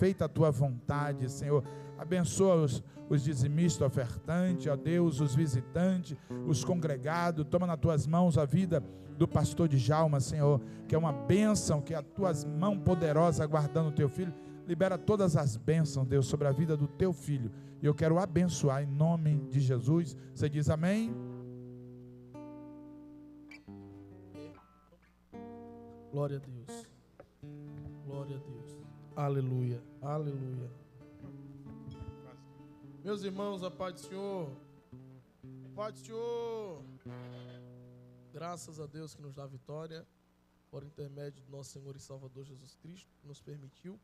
feita a tua vontade, Senhor. Abençoa os dizimistas, ofertantes, ó Deus, os visitantes, os congregados. Toma nas tuas mãos a vida do pastor Djalma, Senhor, que é uma bênção, que é a tuas mãos poderosas guardando o teu filho. Libera todas as bênçãos, Deus, sobre a vida do teu filho. E eu quero abençoar em nome de Jesus. Você diz amém? Glória a Deus. Glória a Deus. Aleluia. Aleluia. Meus irmãos, a paz do Senhor. A paz do Senhor. Graças a Deus que nos dá vitória, por intermédio do nosso Senhor e Salvador Jesus Cristo, que nos permitiu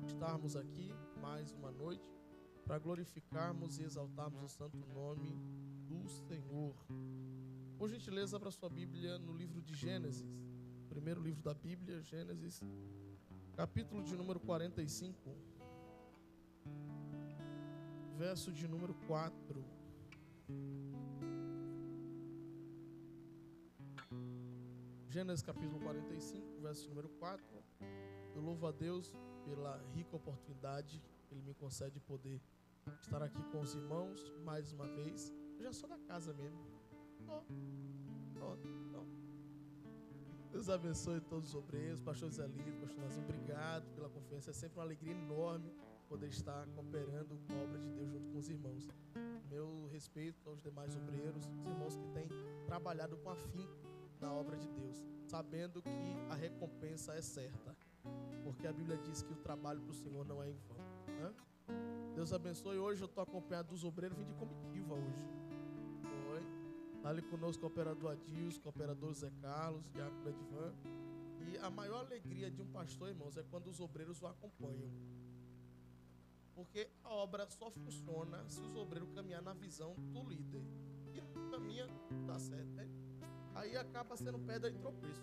estarmos aqui mais uma noite para glorificarmos e exaltarmos o santo nome do Senhor. Por gentileza, abra sua Bíblia no livro de Gênesis, primeiro livro da Bíblia, Gênesis, capítulo de número 45, verso de número 4. Gênesis capítulo 45, verso número 4. Eu louvo a Deus pela rica oportunidade que Ele me concede de poder estar aqui com os irmãos mais uma vez. Eu já sou da casa mesmo. Deus abençoe todos os obreiros, pastor Zé Lito, pastor Nazinho, obrigado pela confiança. É sempre uma alegria enorme poder estar cooperando com a obra de Deus junto com os irmãos. Meu respeito aos demais obreiros, os irmãos que têm trabalhado com afinco na obra de Deus, sabendo que a recompensa é certa, porque a Bíblia diz que o trabalho para o Senhor não é em vão, né? Deus abençoe. Hoje eu estou acompanhado dos obreiros, vim de comitiva hoje. Foi. Está ali conosco o operador Adilson, o operador Zé Carlos, Diácono Edvan. E a maior alegria de um pastor, irmãos, é quando os obreiros o acompanham, porque a obra só funciona se os obreiros caminhar na visão do líder. E não caminha, tá certo, né? Aí acaba sendo pedra de tropeço.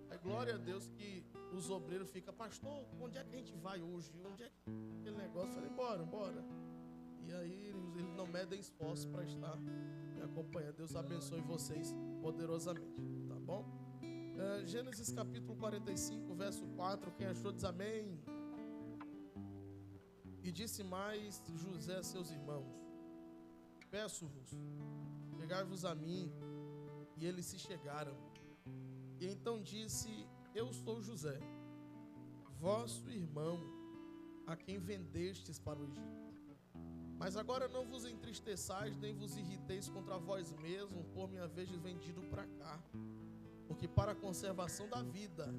Aí glória a Deus que os obreiros ficam, pastor, onde é que a gente vai hoje? Onde é que aquele negócio? Eu falei, bora. E aí eles não medem esforços para estar me acompanhando. Deus abençoe vocês poderosamente, tá bom? Gênesis capítulo 45, verso 4, quem achou diz amém. E disse mais José a seus irmãos: peço-vos, chegai-vos a mim. E eles se chegaram. E então disse: eu sou José, vosso irmão, a quem vendestes para o Egito. Mas agora não vos entristeçais, nem vos irriteis contra vós mesmos, por minha vez vendido para cá. Porque para a conservação da vida,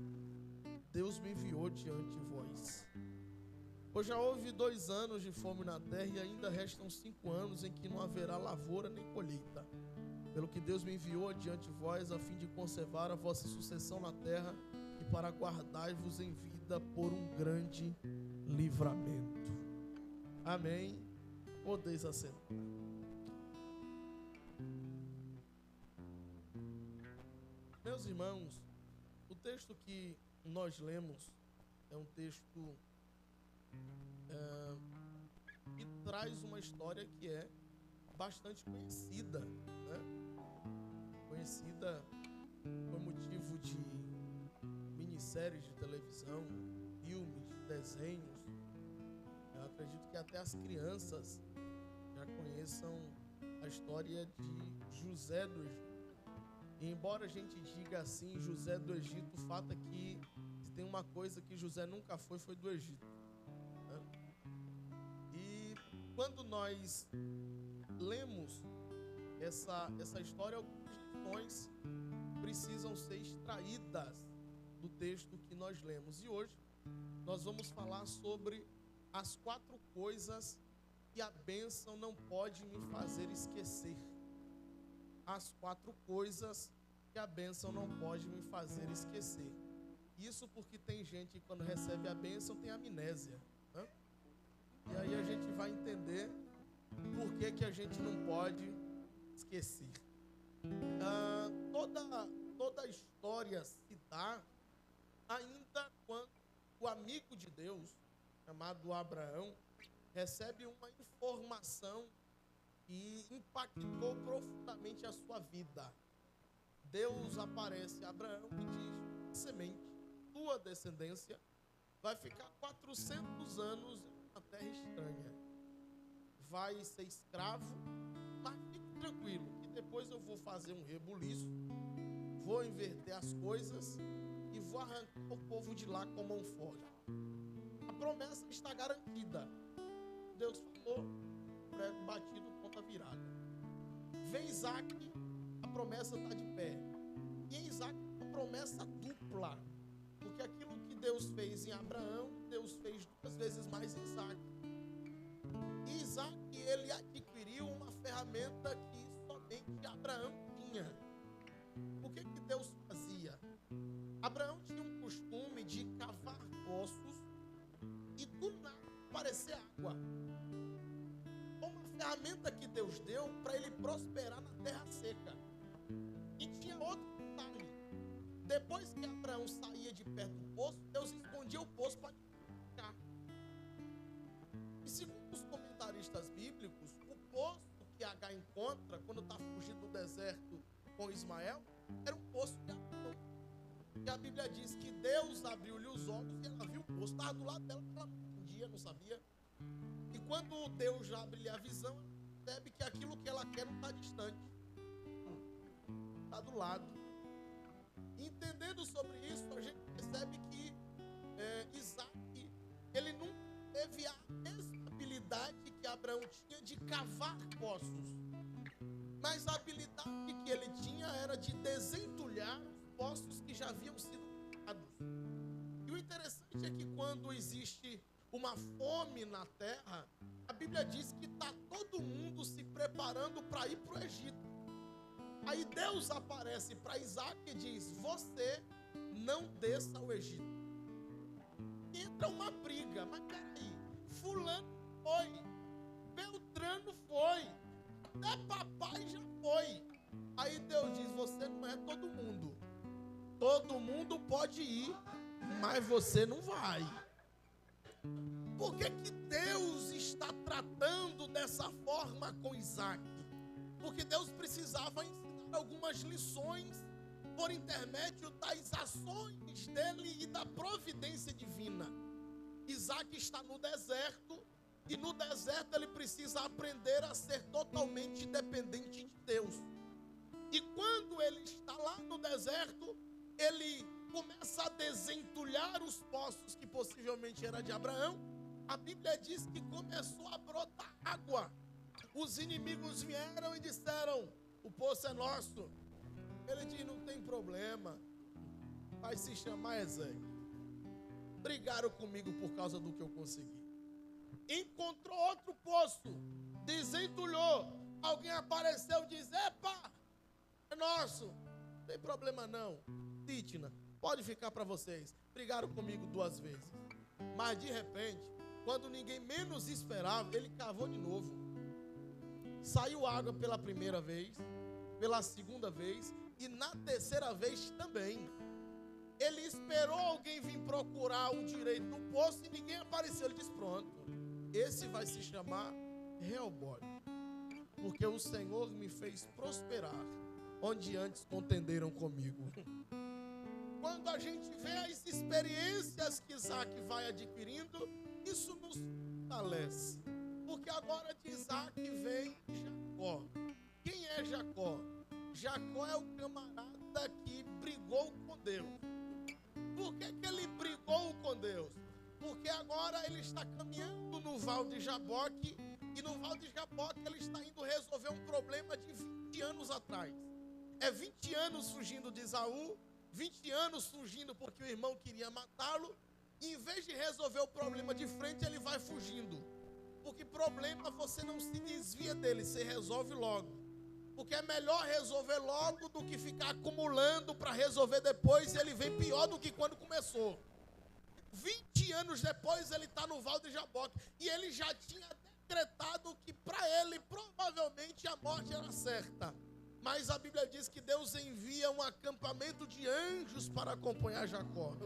Deus me enviou diante de vós. Pois já houve 2 anos de fome na terra, e ainda restam 5 anos em que não haverá lavoura nem colheita. Pelo que Deus me enviou adiante de vós, a fim de conservar a vossa sucessão na terra e para guardar-vos em vida por um grande livramento. Amém. Podeis assentar. Meus irmãos, o texto que nós lemos é um texto que traz uma história que é bastante conhecida, né? Conhecida por motivo de minisséries de televisão, filmes, desenhos. Eu acredito que até as crianças já conheçam a história de José do Egito. E embora a gente diga assim, José do Egito, o fato é que se tem uma coisa que José nunca foi do Egito, né? E quando nós lemos essa história, algumas lições precisam ser extraídas do texto que nós lemos. E hoje nós vamos falar sobre as 4 coisas que a bênção não pode me fazer esquecer. As 4 coisas que a bênção não pode me fazer esquecer. Isso porque tem gente que quando recebe a bênção tem amnésia, né? E aí a gente vai entender por que a gente não pode esquecer. Toda a história se dá ainda quando o amigo de Deus, chamado Abraão, recebe uma informação que impactou profundamente a sua vida. Deus aparece a Abraão e diz: semente, tua descendência vai ficar 400 anos vai ser escravo, mas fique tranquilo, que depois eu vou fazer um rebuliço, vou inverter as coisas e vou arrancar o povo de lá com a mão forte. A promessa está garantida. Deus falou, prego batido, ponta virada. Vem Isaac, a promessa está de pé. E em Isaac, uma promessa dupla. Porque aquilo que Deus fez em Abraão, Deus fez 2 vezes mais em Isaac. E Isaac, ele adquiriu uma ferramenta que somente Abraão tinha. O que Deus fazia? Abraão tinha um costume de cavar poços e do nada aparecer água. Uma ferramenta que Deus deu para ele prosperar na terra seca. E tinha outro detalhe. Depois que Abraão saía de perto do poço, Deus escondia o poço para ficar. E segundo os comentaristas bíblicos, o poço que Agar encontra quando está fugindo do deserto com Ismael era um poço de Abraão. E a Bíblia diz que Deus abriu-lhe os olhos e ela viu o poço. Estava do lado dela, ela não entendia, não sabia. E quando Deus abre-lhe a visão, ela percebe que aquilo que ela quer não está distante. Está do lado. E entendendo sobre isso, a gente percebe que Isaac, ele não teve a mesma habilidade que Abraão tinha de cavar poços. Mas a habilidade que ele tinha era de desentulhar os poços que já haviam sido cavados. E o interessante é que quando existe uma fome na terra, a Bíblia diz que está todo mundo se preparando para ir para o Egito. Aí Deus aparece para Isaac e diz: você não desça ao Egito. Entra uma briga, mas peraí, fulano foi, Beltrano foi, até papai já foi. Aí Deus diz: você não é todo mundo. Todo mundo pode ir, mas você não vai. Por que Deus está tratando dessa forma com Isaac? Porque Deus precisava ensinar algumas lições por intermédio das ações dele e da providência divina. Isaac está no deserto e no deserto ele precisa aprender a ser totalmente dependente de Deus. E quando ele está lá no deserto, ele começa a desentulhar os poços que possivelmente era de Abraão. A Bíblia diz que começou a brotar água. Os inimigos vieram e disseram: o poço é nosso. Ele diz: não tem problema, vai se chamar Ezequiel. Brigaram comigo por causa do que eu consegui. Encontrou outro poço, desentulhou. Alguém apareceu e diz: epa, é nosso. Não tem problema não, Títina, pode ficar para vocês. Brigaram comigo 2 vezes. Mas de repente, quando ninguém menos esperava, ele cavou de novo. Saiu água pela primeira vez, pela segunda vez e na terceira vez também. Ele esperou alguém vir procurar o direito do poço e ninguém apareceu. Ele disse: pronto, esse vai se chamar Rehobote, porque o Senhor me fez prosperar onde antes contenderam comigo. Quando a gente vê as experiências que Isaac vai adquirindo, isso nos fortalece. Porque agora de Isaac vem Jacó. Quem é Jacó? Jacó é o camarada que brigou com Deus. Por que ele brigou com Deus? Porque agora ele está caminhando no Val de Jaboque. E no Val de Jaboque ele está indo resolver um problema de 20 anos atrás. É 20 anos fugindo de Esaú, 20 anos fugindo porque o irmão queria matá-lo. E em vez de resolver o problema de frente, ele vai fugindo. Porque problema você não se desvia dele, você resolve logo. Porque é melhor resolver logo do que ficar acumulando para resolver depois e ele vem pior do que quando começou. 20 anos depois ele está no Val de Jaboque e ele já tinha decretado que para ele provavelmente a morte era certa. Mas a Bíblia diz que Deus envia um acampamento de anjos para acompanhar Jacó.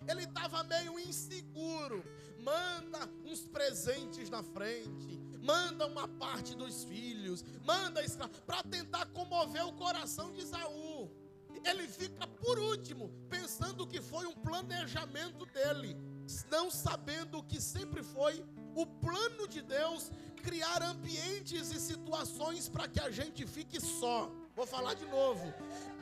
Ele estava meio inseguro. Manda uns presentes na frente, manda uma parte dos filhos, manda para tentar comover o coração de Esaú. Ele fica por último, pensando que foi um planejamento dele, não sabendo que sempre foi o plano de Deus criar ambientes e situações para que a gente fique só. Vou falar de novo.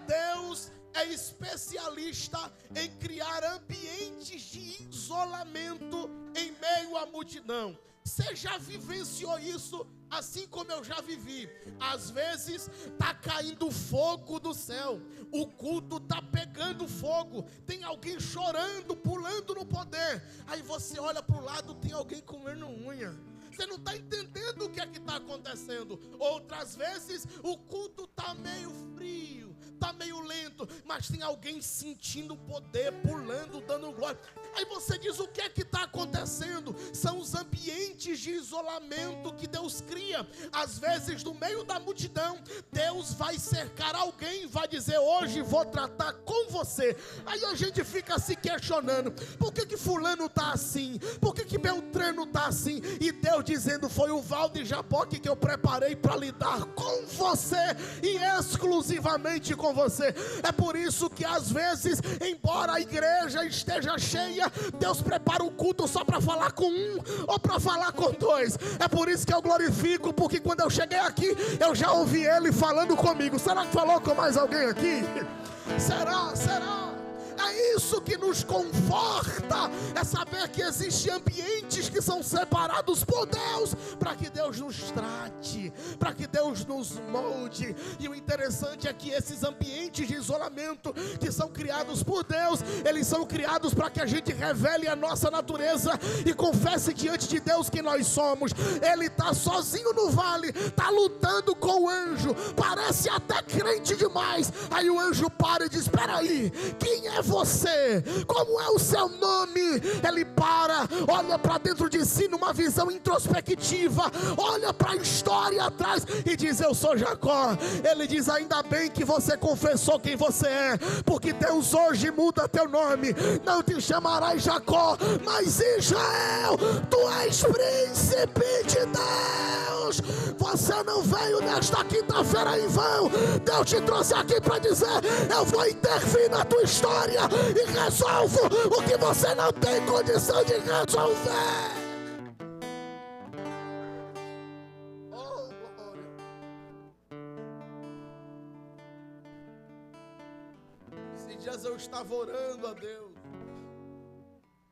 Deus é especialista em criar ambientes de isolamento em meio à multidão. Você já vivenciou isso, assim como eu já vivi? Às vezes está caindo fogo do céu, o culto está pegando fogo, tem alguém chorando, pulando no poder. Aí você olha para o lado, tem alguém comendo unha. Você não está entendendo o que é que está acontecendo. Outras vezes o culto está meio frio, está meio lento, mas tem alguém sentindo o poder, pulando, dando glória. Aí você diz: o que é que está acontecendo? São os ambientes de isolamento que Deus cria. Às vezes no meio da multidão, Deus vai cercar alguém e vai dizer: hoje vou tratar com você. Aí a gente fica se questionando: por que fulano está assim? Por que Beltrano está assim? E Deus dizendo: foi o Val de Jaboque que eu preparei para lidar com você e exclusivamente com você. É por isso que às vezes, embora a igreja esteja cheia, Deus prepara o culto só para falar com um ou para falar com dois. É por isso que eu glorifico, porque quando eu cheguei aqui, eu já ouvi Ele falando comigo. Será que falou com mais alguém aqui? Será? É isso que nos conforta, é saber que existem ambientes que são separados por Deus, para que Deus nos trate, para que Deus nos molde. E o interessante é que esses ambientes de isolamento que são criados por Deus, eles são criados para que a gente revele a nossa natureza e confesse diante de Deus que nós somos. Ele está sozinho no vale, está lutando com o anjo, parece até crente demais. Aí o anjo para e diz: espera aí, quem é você? Como é o seu nome? Ele para, olha para dentro de si numa visão introspectiva, olha para a história atrás e diz: eu sou Jacó. Ele diz: ainda bem que você confessou quem você é, porque Deus hoje muda teu nome. Não te chamarás Jacó, mas Israel. Tu és príncipe de Deus. Você não veio nesta quinta-feira em vão. Deus te trouxe aqui para dizer: eu vou intervir na tua história e resolvo o que você não tem condição de resolver. Oh, glória. Esses dias eu estava orando a Deus,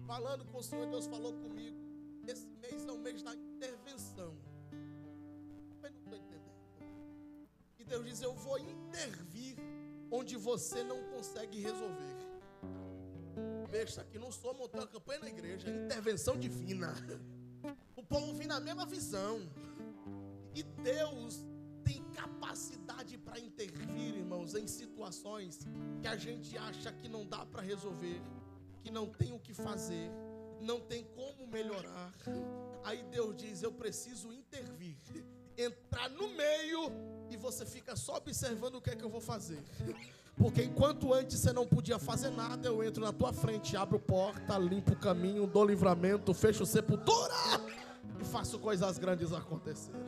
falando com o Senhor. Deus falou comigo: esse mês é o mês da intervenção. Eu não estou entendendo. E Deus diz: eu vou intervir onde você não consegue resolver. Veja, aqui não sou montar uma campanha na igreja, é intervenção divina. O povo vem na mesma visão. E Deus tem capacidade para intervir, irmãos, em situações que a gente acha que não dá para resolver, que não tem o que fazer, não tem como melhorar. Aí Deus diz: eu preciso intervir, entrar no meio, e você fica só observando o que é que eu vou fazer. Porque enquanto antes você não podia fazer nada, eu entro na tua frente, abro porta, limpo o caminho, dou livramento, fecho sepultura e faço coisas grandes acontecerem.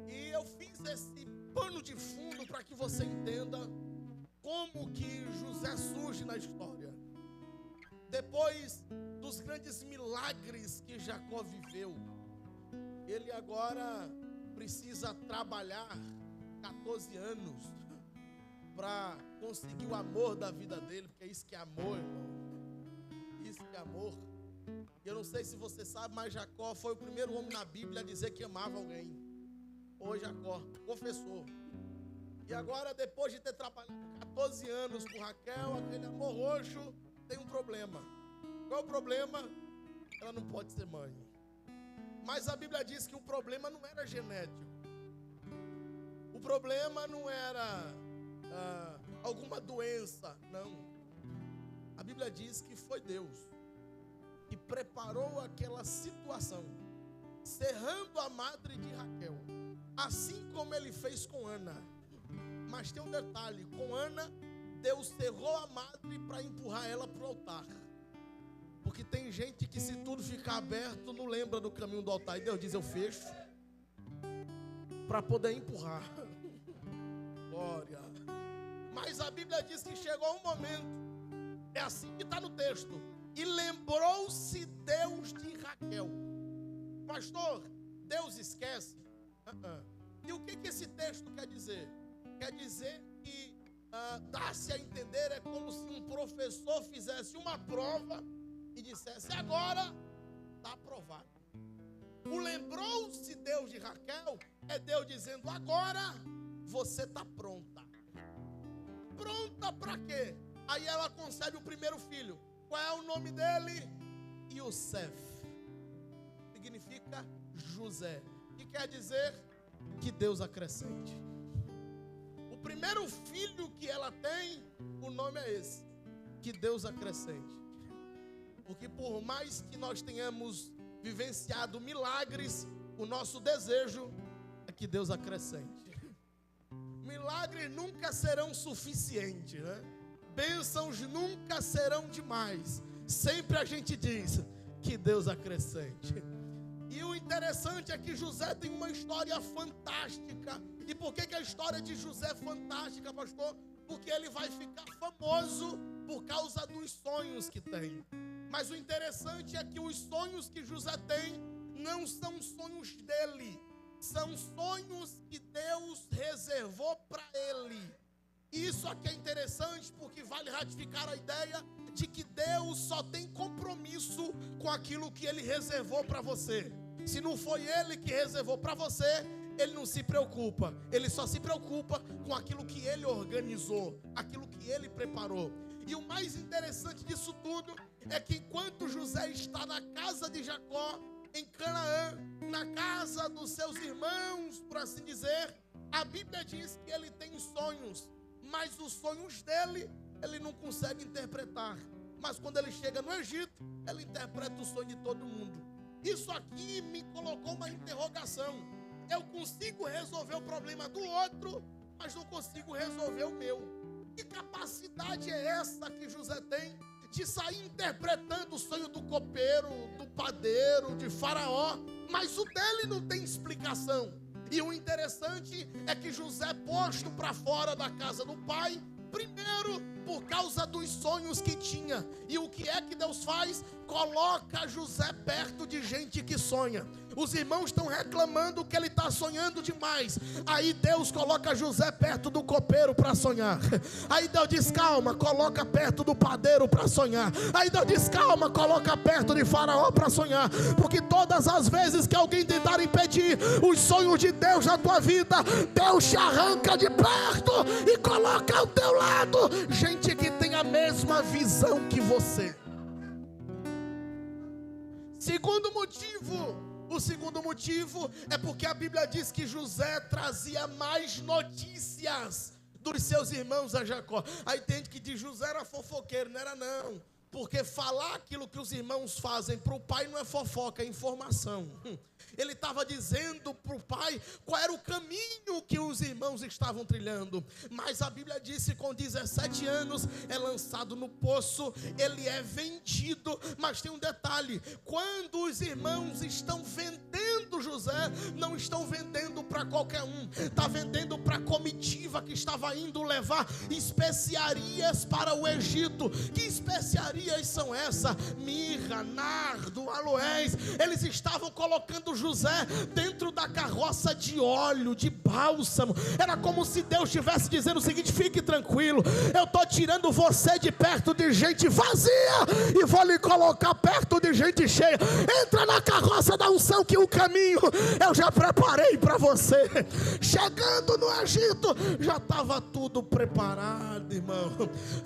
E eu fiz esse pano de fundo para que você entenda como que José surge na história. Depois dos grandes milagres que Jacó viveu, ele agora precisa trabalhar 14 anos para conseguir o amor da vida dele, porque é isso que é amor, irmão. Isso que é amor. Eu não sei se você sabe, mas Jacó foi o primeiro homem na Bíblia a dizer que amava alguém. Ou Jacó confessou. E agora, depois de ter trabalhado 14 anos com Raquel, aquele amor roxo, tem um problema. Qual é o problema? Ela não pode ser mãe. Mas a Bíblia diz que o problema não era genético. O problema não era alguma doença, não. A Bíblia diz que foi Deus que preparou aquela situação, cerrando a madre de Raquel, assim como ele fez com Ana. Mas tem um detalhe: com Ana, Deus cerrou a madre para empurrar ela para o altar. Porque tem gente que, se tudo ficar aberto, não lembra do caminho do altar. E Deus diz: eu fecho para poder empurrar. Glória. Mas a Bíblia diz que chegou um momento, é assim que está no texto: e lembrou-se Deus de Raquel. Pastor, Deus esquece? E o que esse texto quer dizer? Quer dizer que dá-se a entender, é como se um professor fizesse uma prova e dissesse: agora está aprovado. O lembrou-se Deus de Raquel é Deus dizendo: agora você está pronta. Pronta para quê? Aí ela concebe o primeiro filho. Qual é o nome dele? Yosef. Significa José. Que quer dizer que Deus acrescente. O primeiro filho que ela tem, o nome é esse: que Deus acrescente. Porque por mais que nós tenhamos vivenciado milagres, o nosso desejo é que Deus acrescente. Milagres nunca serão suficientes, né? Bênçãos nunca serão demais. Sempre a gente diz que Deus acrescente. E o interessante é que José tem uma história fantástica. E por que a história de José é fantástica, pastor? Porque ele vai ficar famoso por causa dos sonhos que tem. Mas o interessante é que os sonhos que José tem não são sonhos dele, são sonhos que Deus reservou para ele. Isso aqui é interessante porque vale ratificar a ideia de que Deus só tem compromisso com aquilo que Ele reservou para você. Se não foi Ele que reservou para você, Ele não se preocupa. Ele só se preocupa com aquilo que Ele organizou, aquilo que Ele preparou. E o mais interessante disso tudo é que enquanto José está na casa de Jacó, em Canaã, na casa dos seus irmãos, por assim dizer, a Bíblia diz que ele tem sonhos, mas os sonhos dele, ele não consegue interpretar. Mas quando ele chega no Egito, ele interpreta o sonho de todo mundo. Isso aqui me colocou uma interrogação. Eu consigo resolver o problema do outro, mas não consigo resolver o meu. Que capacidade é essa que José tem de sair interpretando o sonho do copeiro, do padeiro, de Faraó, mas o dele não tem explicação? E o interessante é que José é posto para fora da casa do pai, primeiro por causa dos sonhos que tinha. E o que é que Deus faz? Coloca José perto de gente que sonha. Os irmãos estão reclamando que ele está sonhando demais. Aí Deus coloca José perto do copeiro para sonhar. Aí Deus diz: calma, coloca perto do padeiro para sonhar. Aí Deus diz: calma, coloca perto de Faraó para sonhar. Porque todas as vezes que alguém tentar impedir os sonhos de Deus na tua vida, Deus te arranca de perto e coloca ao teu lado gente que tem a mesma visão que você. O segundo motivo é porque a Bíblia diz que José trazia mais notícias dos seus irmãos a Jacó. Aí tem gente que diz: José era fofoqueiro. Não era não, porque falar aquilo que os irmãos fazem para o pai não é fofoca, é informação. Ele estava dizendo para o pai qual era o caminho que os irmãos estavam trilhando. Mas a Bíblia disse que com 17 anos é lançado no poço, ele é vendido. Mas tem um detalhe: quando os irmãos estão vendendo José, não estão vendendo para qualquer um, está vendendo para a comitiva que estava indo levar especiarias para o Egito. Que especiarias são essas? Mirra, nardo, aloés. Eles estavam colocando José dentro da carroça de óleo, de bálsamo. Era como se Deus estivesse dizendo o seguinte: fique tranquilo, eu estou tirando você de perto de gente vazia e vou lhe colocar perto de gente cheia. Entra na carroça da unção que o caminho eu já preparei para você. Chegando no Egito, já estava tudo preparado, irmão.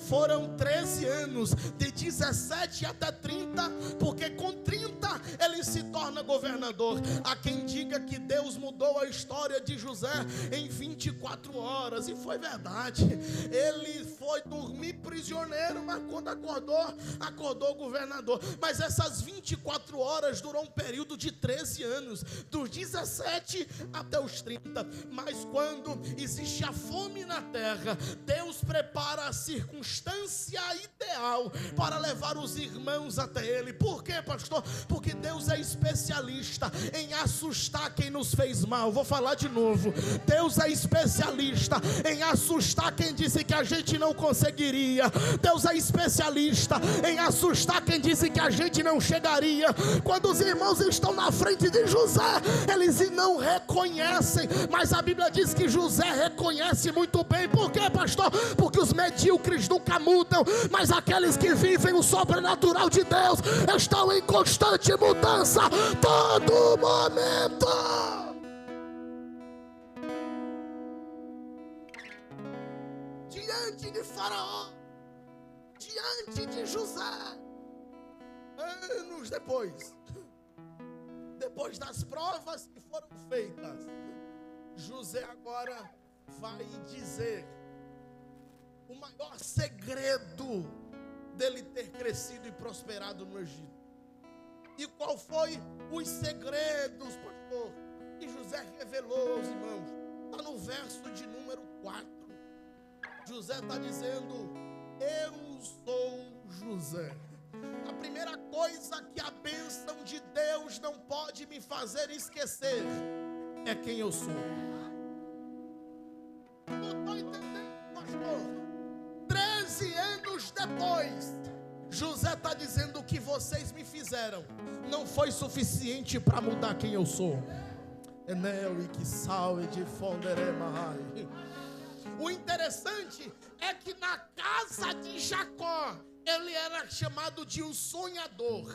Foram 13 anos, de 17 até 30, porque com 30 ele se torna governador. Há quem diga que Deus mudou a história de José em 24 horas, e foi verdade. Ele foi dormir prisioneiro, mas quando acordou governador. Mas essas 24 horas durou um período de 13 anos, dos 17 até os 30. Mas quando existe a fome na terra, Deus prepara a circunstância ideal para levar os irmãos até ele. Por quê, pastor? Porque Deus Deus é especialista em assustar quem nos fez mal. Vou falar de novo. Deus é especialista em assustar quem disse que a gente não conseguiria. Deus é especialista em assustar quem disse que a gente não chegaria. Quando os irmãos estão na frente de José, eles não reconhecem, mas a Bíblia diz que José reconhece muito bem. Por quê, pastor? Porque os medíocres nunca mudam, mas aqueles que vivem o sobrenatural de Deus estão em constante mudança todo momento. Diante de Faraó, diante de José, anos depois das provas que foram feitas, José agora vai dizer o maior segredo dele ter crescido e prosperado no Egito. E qual foi os segredos, pastor, que José revelou aos irmãos? Está no verso de número 4. José está dizendo: eu sou José. A primeira coisa que a bênção de Deus não pode me fazer esquecer é quem eu sou. Não estou entendendo, pastor. 13 anos depois, José está dizendo: o que vocês me fizeram não foi suficiente para mudar quem eu sou. Enel e que sal e de fonderemai. O interessante é que na casa de Jacó ele era chamado de um sonhador.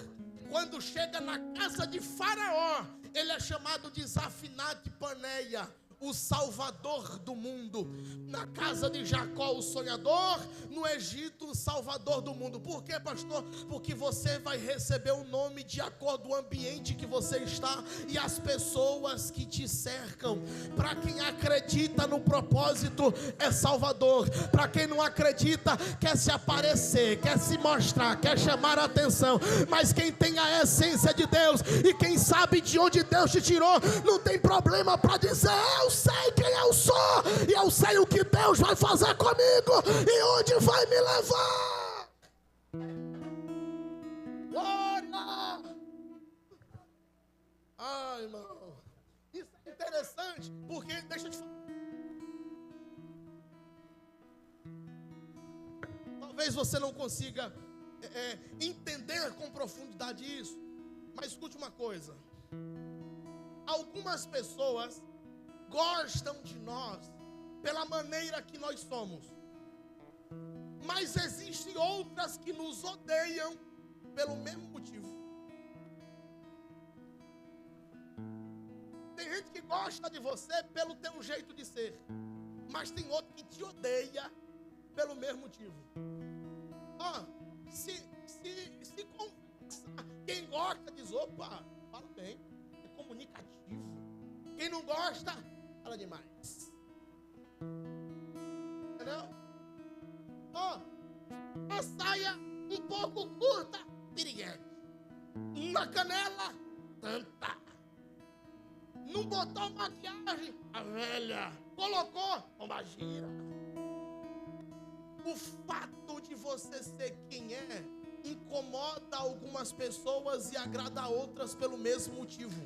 Quando chega na casa de Faraó, ele é chamado de Zafinat Paneia, o salvador do mundo. Na casa de Jacó, o sonhador; no Egito, o salvador do mundo. Por quê, pastor? Porque você vai receber o nome de acordo com o ambiente que você está e as pessoas que te cercam. Para quem acredita no propósito, é salvador. Para quem não acredita, quer se aparecer, quer se mostrar, quer chamar a atenção. Mas quem tem a essência de Deus e quem sabe de onde Deus te tirou, não tem problema para dizer: eu sei quem eu sou, e eu sei o que Deus vai fazer comigo e onde vai me levar. Glória! Ai, irmão, isso é interessante, porque deixa eu te falar. Talvez você não consiga entender com profundidade isso, mas escute uma coisa: algumas pessoas gostam de nós pela maneira que nós somos, mas existem outras que nos odeiam pelo mesmo motivo. Tem gente que gosta de você pelo teu jeito de ser, mas tem outro que te odeia pelo mesmo motivo. Se conversa, quem gosta diz: opa, fala bem, é comunicativo. Quem não gosta, fala demais. Entendeu? A saia um pouco curta, piriguete. Na canela, tanta. Não botou maquiagem, a velha. Colocou, bomba gira. O fato de você ser quem é incomoda algumas pessoas e agrada a outras pelo mesmo motivo.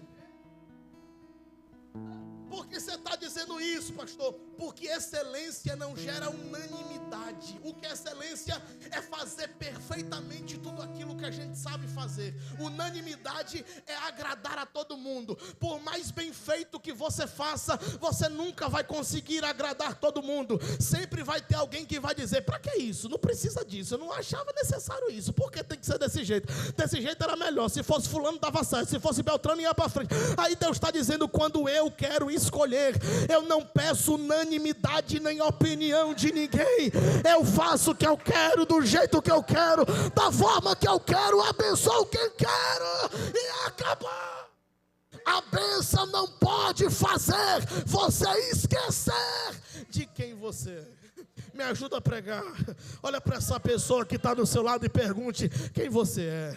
Por que você está dizendo isso, pastor? Porque excelência não gera unanimidade. O que é excelência é fazer perfeitamente tudo aquilo que a gente sabe fazer. Unanimidade é agradar a todo mundo. Por mais bem feito que você faça, você nunca vai conseguir agradar todo mundo. Sempre vai ter alguém que vai dizer: para que isso? Não precisa disso, eu não achava necessário isso. Por que tem que ser desse jeito? Desse jeito era melhor. Se fosse fulano dava certo, se fosse Beltrano ia para frente. Aí Deus está dizendo: quando eu quero escolher, eu não peço unanimidade nem opinião de ninguém. Eu faço o que eu quero, do jeito que eu quero, da forma que eu quero, abençoo quem quero e acabou. A bênção não pode fazer você esquecer de quem você é. Me ajuda a pregar. Olha para essa pessoa que está do seu lado e pergunte quem você é.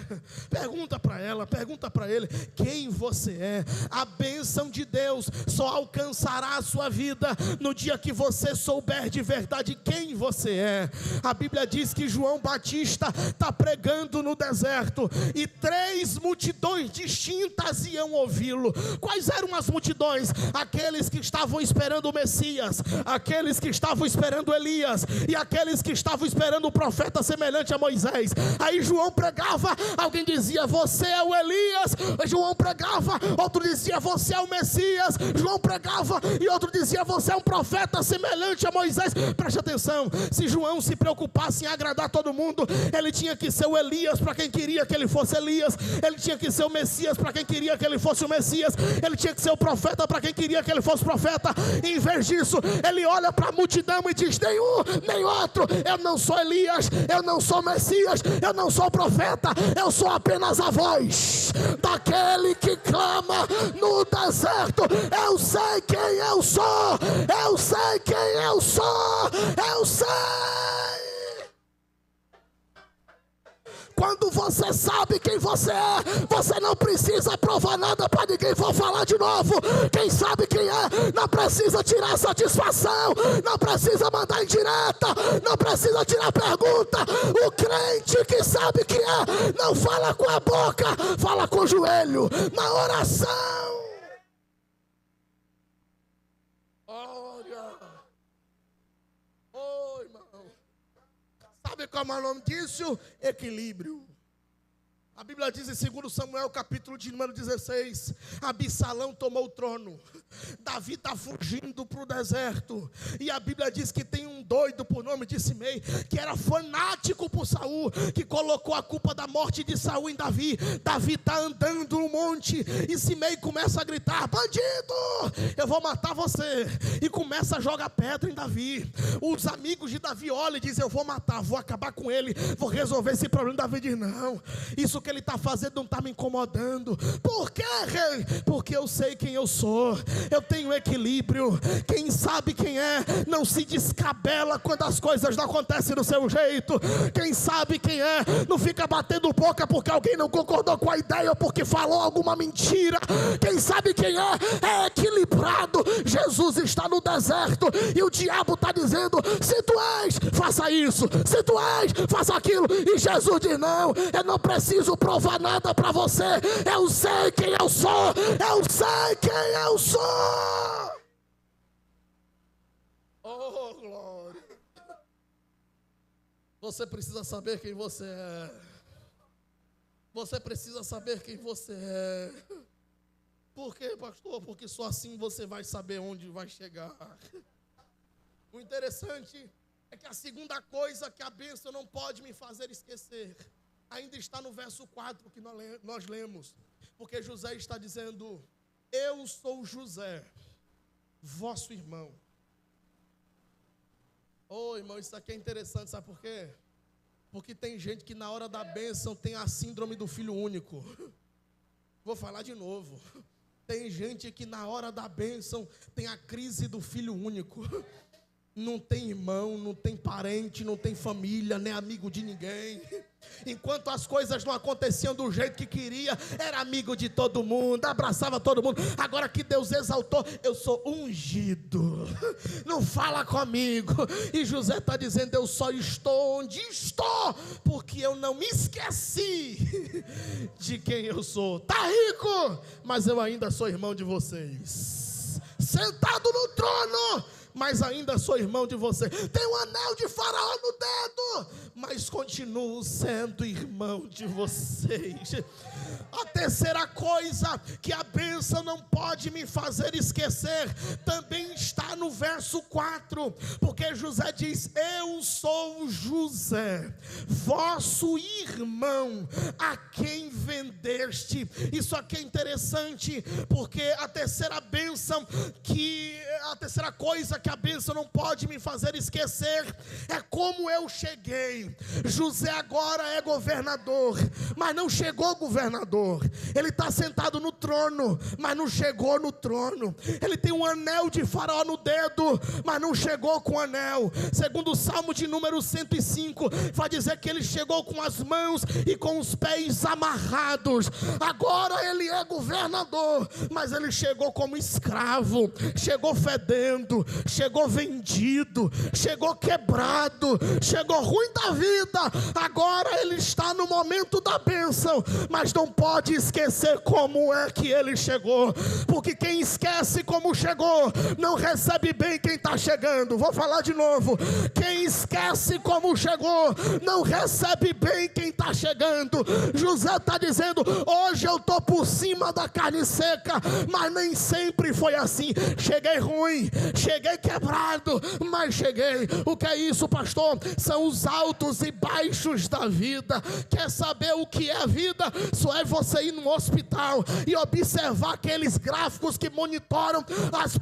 Pergunta para ela, pergunta para ele quem você é. A bênção de Deus só alcançará a sua vida no dia que você souber de verdade quem você é. A Bíblia diz que João Batista está pregando no deserto e 3 multidões distintas iam ouvi-lo. Quais eram as multidões? Aqueles que estavam esperando o Messias, aqueles que estavam esperando Elias e aqueles que estavam esperando o profeta semelhante a Moisés. Aí João pregava, alguém dizia você é o Elias, João pregava, outro dizia você é o Messias, João pregava e outro dizia você é um profeta semelhante a Moisés. Preste atenção, se João se preocupasse em agradar todo mundo, ele tinha que ser o Elias para quem queria que ele fosse Elias, ele tinha que ser o Messias para quem queria que ele fosse o Messias, ele tinha que ser o profeta para quem queria que ele fosse profeta. Em vez disso, ele olha para a multidão e diz: nenhum, nem outro, eu não sou Elias, eu não sou Messias, eu não sou profeta, eu sou apenas a voz daquele que clama no deserto. Eu sei quem eu sou, eu sei quem eu sou, eu sei. Quando você sabe quem você é, você não precisa provar nada para ninguém for falar de novo. Quem sabe quem é, não precisa tirar satisfação, não precisa mandar indireta, não precisa tirar pergunta. O crente que sabe quem é, não fala com a boca, fala com o joelho, na oração. Olha, oi, irmão. Sabe como é o nome disso? Equilíbrio. A Bíblia diz em 2 Samuel, capítulo de número 16, Absalão tomou o trono, Davi está fugindo para o deserto, e a Bíblia diz que tem um doido por nome de Simei, que era fanático por Saul, que colocou a culpa da morte de Saul em Davi. Davi está andando no monte, e Simei começa a gritar: bandido, eu vou matar você, e começa a jogar pedra em Davi. Os amigos de Davi olham e dizem: eu vou matar, vou acabar com ele, vou resolver esse problema. Davi diz: não, isso que ele está fazendo não está me incomodando. Por quê, rei? Porque eu sei quem eu sou, eu tenho equilíbrio. Quem sabe quem é, não se descabela quando as coisas não acontecem do seu jeito. Quem sabe quem é, não fica batendo boca porque alguém não concordou com a ideia ou porque falou alguma mentira. Quem sabe quem é equilibrado. Jesus está no deserto e o diabo está dizendo: se tu és, faça isso, se tu és, faça aquilo. E Jesus diz: não, eu não preciso provar nada para você, eu sei quem eu sou, eu sei quem eu sou. Oh, glória. Você precisa saber quem você é. Você precisa saber quem você é. Por quê, pastor? Porque só assim você vai saber onde vai chegar. O interessante é que a segunda coisa que a bênção não pode me fazer esquecer ainda está no verso 4 que nós lemos, porque José está dizendo: eu sou José, vosso irmão. Oh, irmão, isso aqui é interessante, sabe por quê? Porque tem gente que na hora da bênção tem a síndrome do filho único. Vou falar de novo. Tem gente que na hora da bênção tem a crise do filho único. Não tem irmão, não tem parente, não tem família, nem amigo de ninguém. Enquanto as coisas não aconteciam do jeito que queria, era amigo de todo mundo, abraçava todo mundo. Agora que Deus exaltou, eu sou ungido, não fala comigo. E José está dizendo: eu só estou onde estou porque eu não me esqueci de quem eu sou. Está rico, mas eu ainda sou irmão de vocês. Sentado no trono, mas ainda sou irmão de você. Tem um anel de Faraó no dedo, mas continuo sendo irmão de vocês. A terceira coisa que a bênção não pode me fazer esquecer também está no verso 4, porque José diz: eu sou José, vosso irmão, a quem vendeste. Isso aqui é interessante, porque a terceira coisa que a bênção não pode me fazer esquecer é como eu cheguei. José agora é governador, mas não chegou governador. governador. Ele está sentado no trono, mas não chegou no trono. Ele tem um anel de Faraó no dedo, mas não chegou com o anel. Segundo o Salmo de número 105, vai dizer que ele chegou com as mãos e com os pés amarrados. Agora ele é governador, mas ele chegou como escravo, chegou fedendo, chegou vendido, chegou quebrado, chegou ruim da vida. Agora ele está no momento da bênção, mas não pode esquecer como é que ele chegou, porque quem esquece como chegou, não recebe bem quem está chegando. Vou falar de novo: quem esquece como chegou, não recebe bem quem está chegando. José está dizendo: hoje eu estou por cima da carne seca, mas nem sempre foi assim. Cheguei ruim, cheguei quebrado, mas cheguei. O que é isso, pastor? São os altos e baixos da vida. Quer saber o que é a vida? Só é você ir no hospital e observar aqueles gráficos que monitoram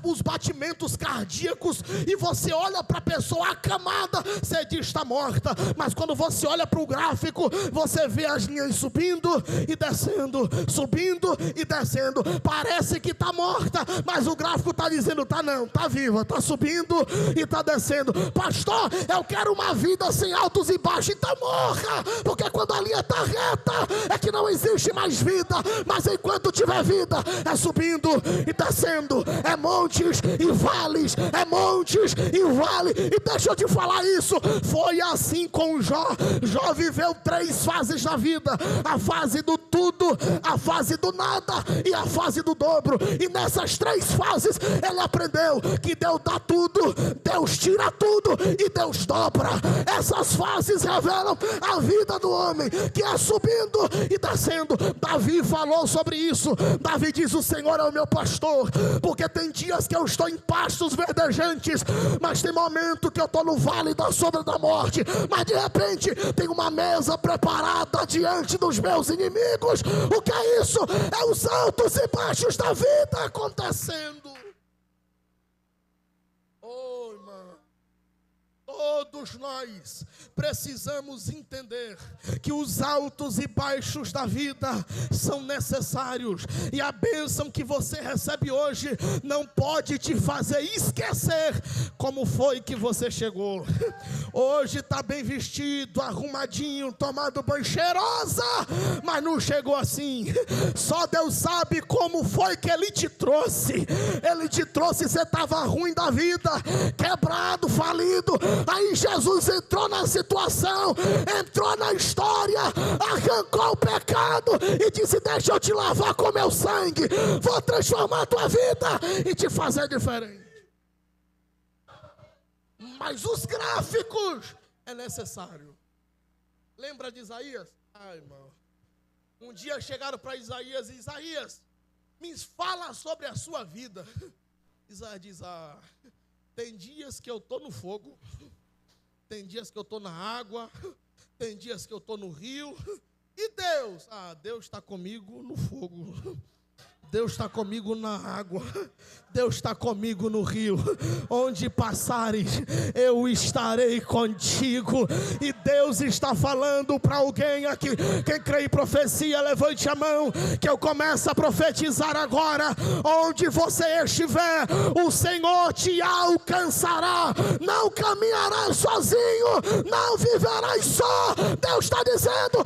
os batimentos cardíacos, e você olha para a pessoa acamada, você diz está morta, mas quando você olha para o gráfico, você vê as linhas subindo e descendo, subindo e descendo. Parece que está morta, mas o gráfico está dizendo está não, está viva, está subindo e está descendo. Pastor, eu quero uma vida sem altos e baixos. Então morra, porque quando a linha está reta é que não existe mais vida, mas enquanto tiver vida é subindo e descendo, é montes e vales, é montes e vale. E deixa eu te falar isso, foi assim com Jó. Jó viveu 3 fases da vida: a fase do tudo, a fase do nada e a fase do dobro. E nessas 3 fases ele aprendeu que Deus dá tudo, Deus tira tudo e Deus dobra. Essas fases revelam a vida do homem, que é subindo e descendo. Davi falou sobre isso. Davi diz: o Senhor é o meu pastor, porque tem dias que eu estou em pastos verdejantes, mas tem momento que eu estou no vale da sombra da morte, mas de repente tem uma mesa preparada diante dos meus inimigos. O que é isso? É os altos e baixos da vida acontecendo. Oh, irmão, todos nós precisamos entender que os altos e baixos da vida são necessários, e a bênção que você recebe hoje não pode te fazer esquecer como foi que você chegou. Hoje está bem vestido, arrumadinho, tomado banho, cheirosa, mas não chegou assim. Só Deus sabe como foi que Ele te trouxe. Ele te trouxe, você estava ruim da vida, quebrado, falido. Aí Jesus entrou na situação, entrou na história, arrancou o pecado e disse: deixa eu te lavar com meu sangue, vou transformar a tua vida e te fazer diferente. Mas os gráficos é necessário. Lembra de Isaías? Ai, irmão, um dia chegaram para Isaías e: Isaías, me fala sobre a sua vida. Isaías diz: tem dias que eu estou no fogo, tem dias que eu estou na água, tem dias que eu estou no rio. E Deus? Deus está comigo no fogo, Deus está comigo na água, Deus está comigo no rio. Onde passares, eu estarei contigo. E Deus está falando para alguém aqui. Quem crê em profecia, levante a mão, que eu começo a profetizar agora. Onde você estiver, o Senhor te alcançará. Não caminharás sozinho, não viverás só. Deus está dizendo: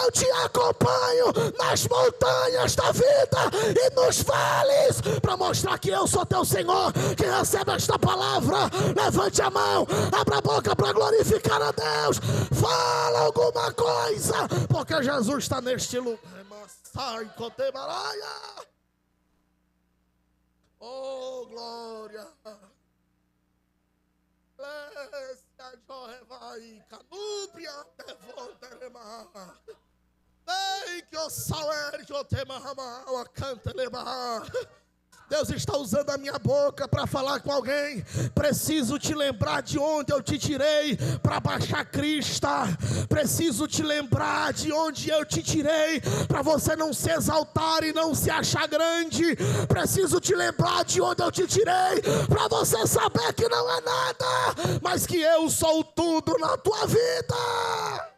eu te acompanho nas montanhas da vida e nos vales, para mostrar que eu sou teu Senhor. Quem recebe esta palavra, levante a mão, abra a boca para glorificar a Deus. Fala alguma coisa, porque Jesus está neste lugar. Oh, glória. Deus está usando a minha boca para falar com alguém. Preciso te lembrar de onde eu te tirei para baixar a crista. Preciso te lembrar de onde eu te tirei para você não se exaltar e não se achar grande. Preciso te lembrar de onde eu te tirei para você saber que não é nada, mas que eu sou tudo na tua vida.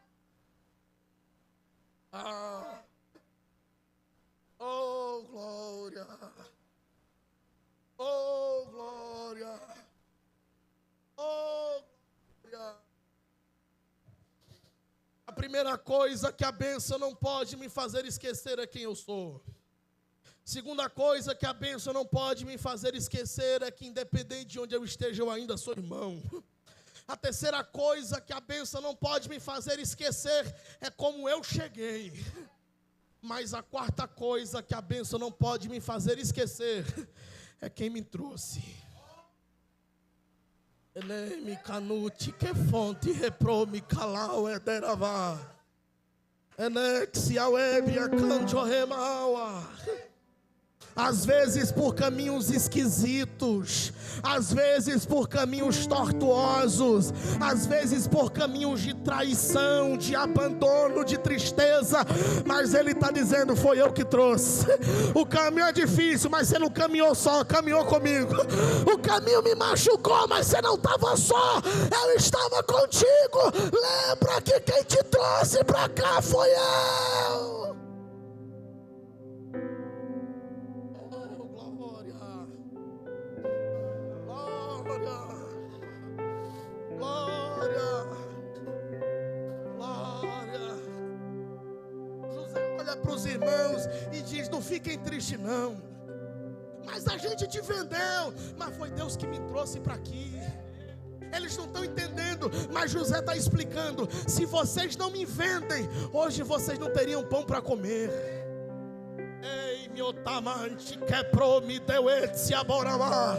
Primeira coisa que a bênção não pode me fazer esquecer é quem eu sou. Segunda coisa que a bênção não pode me fazer esquecer é que independente de onde eu esteja, eu ainda sou irmão. A terceira coisa que a bênção não pode me fazer esquecer é como eu cheguei. Mas a quarta coisa que a bênção não pode me fazer esquecer é quem me trouxe. Ele canuti que fonte repro me calau é deravá. Enexia webia canjo remaua. Às vezes por caminhos esquisitos, às vezes por caminhos tortuosos, às vezes por caminhos de traição, de abandono, de tristeza, mas Ele está dizendo, foi eu que trouxe. O caminho é difícil, mas você não caminhou só, caminhou comigo. O caminho me machucou, mas você não estava só, eu estava contigo. Lembra que quem te trouxe para cá foi eu. Para os irmãos e diz, não fiquem tristes não, mas a gente te vendeu, mas foi Deus que me trouxe para aqui. Eles não estão entendendo, mas José está explicando, se vocês não me vendem, hoje vocês não teriam pão para comer. Ei, meu tamante, que promideu esse aboramá.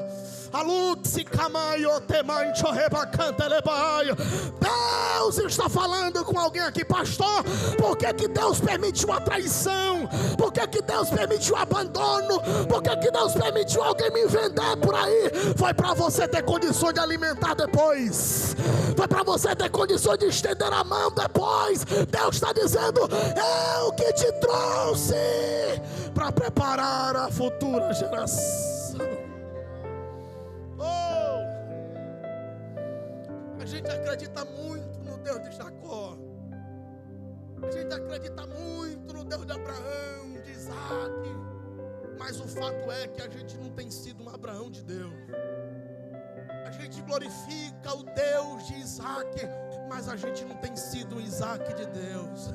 Deus está falando com alguém aqui, pastor. Por que Deus permitiu a traição? Por que Deus permitiu o abandono? Por que Deus permitiu alguém me vender por aí? Foi para você ter condições de alimentar depois. Foi para você ter condições de estender a mão depois. Deus está dizendo, eu que te trouxe para preparar a futura geração. A gente acredita muito no Deus de Jacó. A gente acredita muito no Deus de Abraão, de Isaac. Mas o fato é que a gente não tem sido um Abraão de Deus. A gente glorifica o Deus de Isaac, mas a gente não tem sido o Isaac de Deus.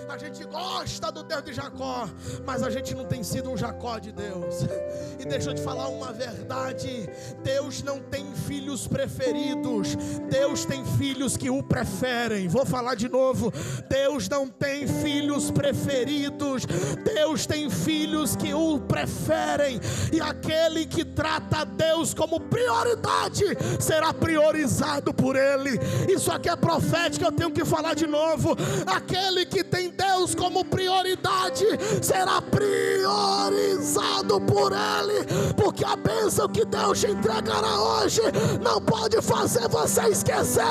A gente gosta do Deus de Jacó, mas a gente não tem sido um Jacó de Deus. E deixa eu te falar uma verdade: Deus não tem filhos preferidos, Deus tem filhos que o preferem. Vou falar de novo: Deus não tem filhos preferidos, Deus tem filhos que o preferem. E aquele que trata Deus como prioridade será priorizado por Ele. Isso aqui é profético, eu tenho que falar de novo. Aquele que tem Deus como prioridade será priorizado por Ele, porque a bênção que Deus te entregará hoje não pode fazer você esquecer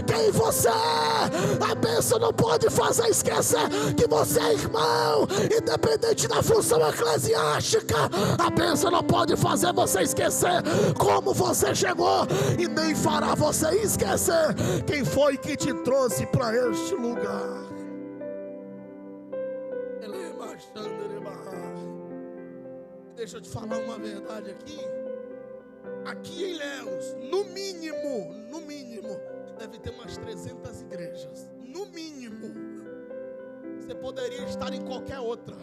quem você é. A bênção não pode fazer esquecer que você é irmão, independente da função eclesiástica. A bênção não pode fazer você esquecer como você chegou, e nem fará você esquecer quem foi que te trouxe para este lugar. Deixa eu te falar uma verdade aqui. Aqui em Ilhéus, no mínimo, deve ter umas 300 igrejas. No mínimo. Você poderia estar em qualquer outra.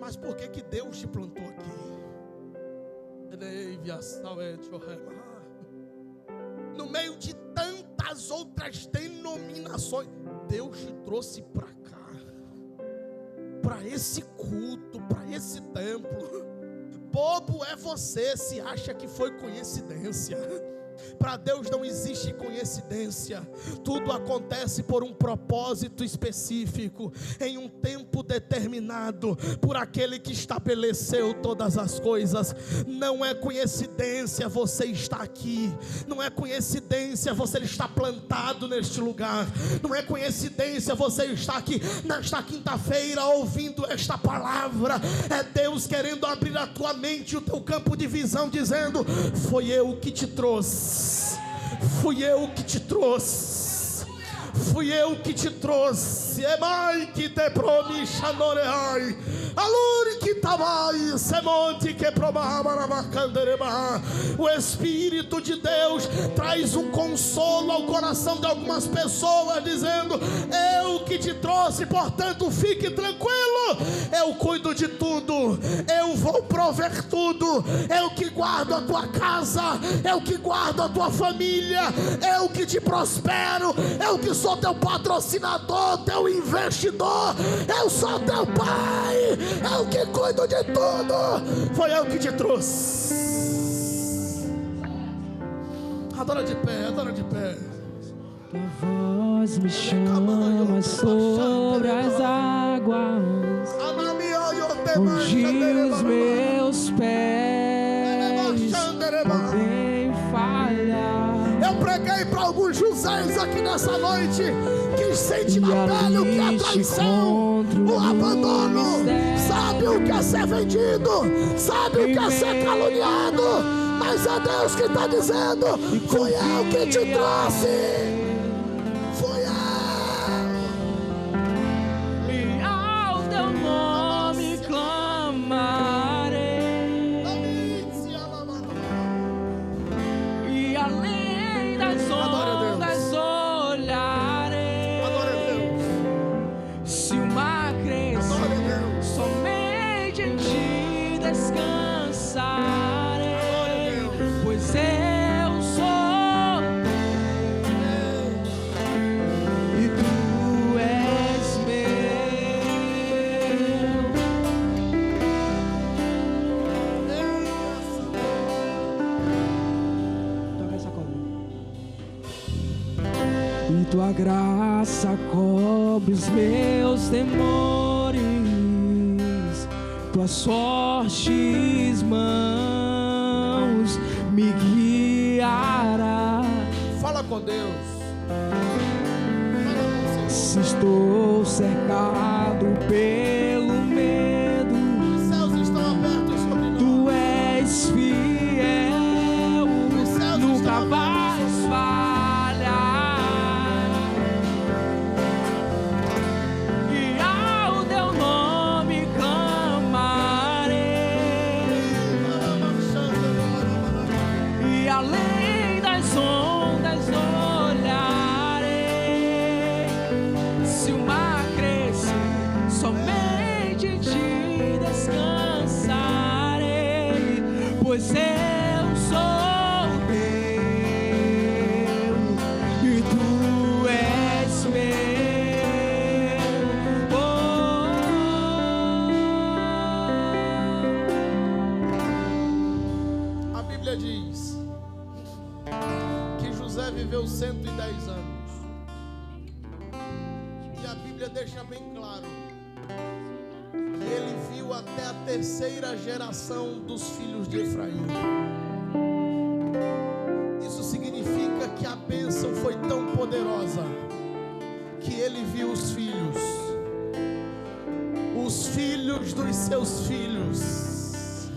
Mas por que Deus te plantou aqui? No meio de tantas outras denominações, Deus te trouxe para cá, para esse culto, para esse templo. Bobo é você se acha que foi coincidência. Para Deus não existe coincidência. Tudo acontece por um propósito específico, em um tempo determinado, por aquele que estabeleceu todas as coisas. Não é coincidência você estar aqui. Não é coincidência você estar plantado neste lugar. Não é coincidência você estar aqui nesta quinta-feira ouvindo esta palavra. É Deus querendo abrir a tua mente e o teu campo de visão, dizendo: foi eu que te trouxe. Fui eu que te trouxe. Fui eu que te trouxe. esse emai que te promisha noreai. Aluri que tabai, semonte que promahamarabacandereba. O Espírito de Deus traz um consolo ao coração de algumas pessoas, dizendo: eu que te trouxe, portanto fique tranquilo, eu cuido de tudo, eu vou prover tudo, eu que guardo a tua casa, eu que guardo a tua família, eu que te prospero, eu que sou teu patrocinador, teu investidor, eu sou teu pai, eu que cuido de tudo, foi eu que te trouxe. Adora de pé, adora de pé. Tua voz me chama sobre as águas, onde os meus pés podem falhar. Eu preguei para alguns Joséis aqui nessa noite que sente na pele o que é traição, o abandono, sabe o que é ser vendido, sabe o que é ser caluniado, mas é Deus que está dizendo: fui eu que te trouxe. Tua graça cobre os meus temores, tuas fortes mãos me guiará. Fala com Deus. Se estou cercado pelo medo, os céus estão abertos sobre nós. Tu és fiel, nunca vais falhar. Pois eu sou teu e tu és meu. A Bíblia diz que José viveu 110 anos. E a Bíblia deixa bem claro: ele viu até a terceira geração dos filhos de Efraim. Isso significa que a bênção foi tão poderosa que ele viu os filhos dos seus filhos,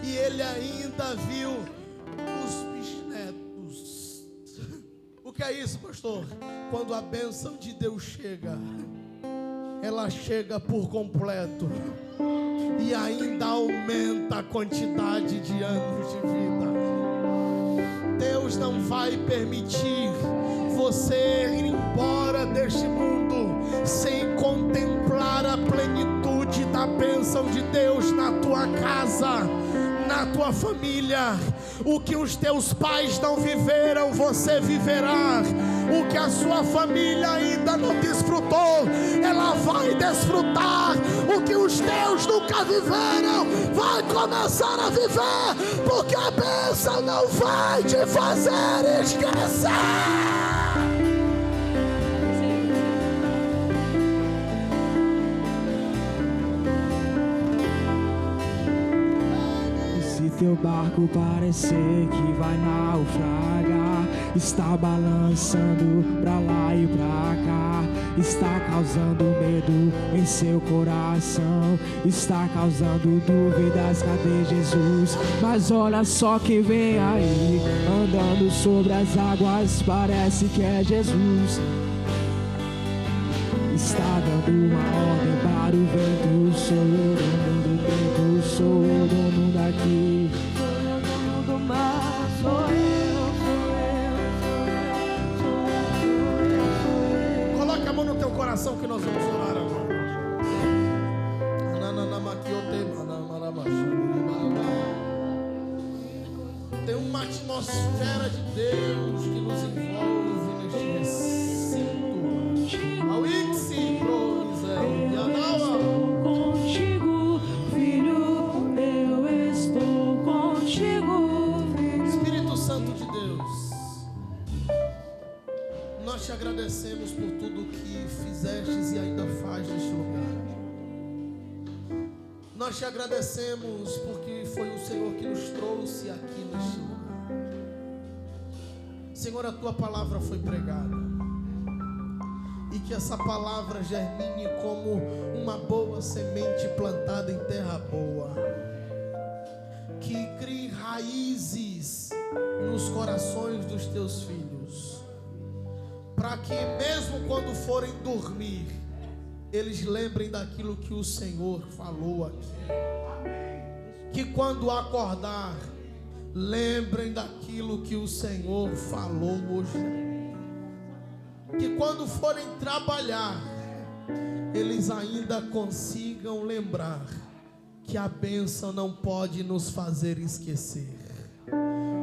e ele ainda viu os bisnetos. O que é isso, pastor? Quando a bênção de Deus chega, ela chega por completo e ainda aumenta a quantidade de anos de vida. Deus não vai permitir você ir embora deste mundo sem contemplar a plenitude da bênção de Deus na tua casa, na tua família. O que os teus pais não viveram, você viverá. O que a sua família ainda não desfrutou, ela vai desfrutar. O que os teus nunca viveram, vai começar a viver, porque a bênção não vai te fazer esquecer. Teu barco parecer que vai naufragar, está balançando pra lá e pra cá, está causando medo em seu coração, está causando dúvidas, cadê Jesus? Mas olha só quem vem aí, andando sobre as águas, parece que é Jesus. Está dando uma ordem para o vento. Sou o dono do tempo, sou o dono daqui. Sou o dono do mar, sou eu. Coloque a mão no teu coração que nós vamos orar agora. Tem uma atmosfera de Deus que nos envolve neste recinto. Ao Ixi, Contigo, filho, eu estou contigo. Espírito Santo de Deus, nós te agradecemos por tudo que fizestes e ainda faz neste lugar. Nós te agradecemos porque foi o Senhor que nos trouxe aqui neste lugar. Senhor, a tua palavra foi pregada, e que essa palavra germine como uma boa semente plantada em terra boa, que crie raízes nos corações dos teus filhos, para que mesmo quando forem dormir, eles lembrem daquilo que o Senhor falou aqui. Que quando acordar, lembrem daquilo que o Senhor falou hoje. Que quando forem trabalhar, eles ainda consigam lembrar que a bênção não pode nos fazer esquecer.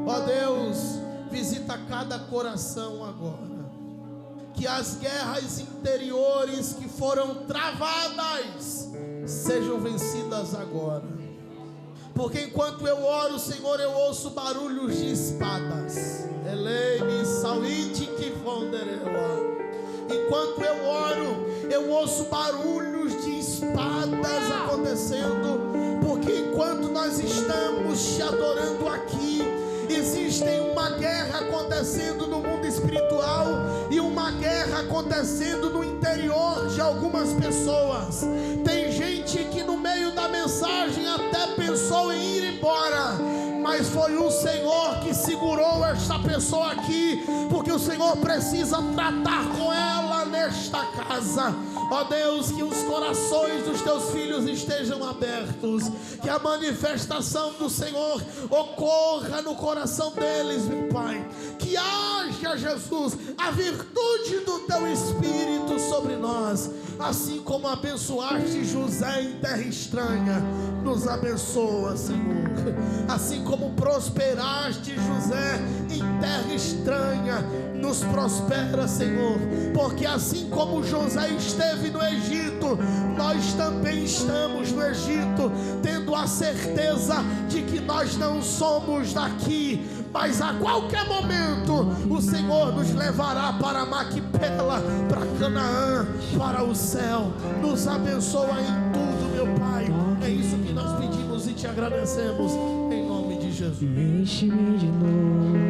Ó Deus, visita cada coração agora. Que as guerras interiores que foram travadas sejam vencidas agora. Porque enquanto eu oro, Senhor, eu ouço barulhos de espadas. Enquanto eu oro, eu ouço barulhos de espadas acontecendo. Porque enquanto nós estamos te adorando aqui, existe uma guerra acontecendo no mundo espiritual e uma guerra acontecendo no interior de algumas pessoas. Tem gente que no meio da mensagem até pensou em ir embora, mas foi o Senhor que segurou esta pessoa aqui, porque o Senhor precisa tratar com ela nesta casa. Ó Deus, que os corações dos teus filhos estejam abertos, que a manifestação do Senhor ocorra no coração deles, meu Pai. Que haja, Jesus, a virtude do teu Espírito sobre nós, assim como abençoaste José em terra estranha, nos abençoa, Senhor. Assim como prosperaste José em terra estranha, nos prospera, Senhor. Porque assim como José esteve no Egito, nós também estamos no Egito, tendo a certeza de que nós não somos daqui, mas a qualquer momento o Senhor nos levará para Maquipela, para Canaã, para o céu. Nos abençoa em tudo, meu Pai. É isso que nós pedimos e te agradecemos, em nome de Jesus. Enche-me de novo.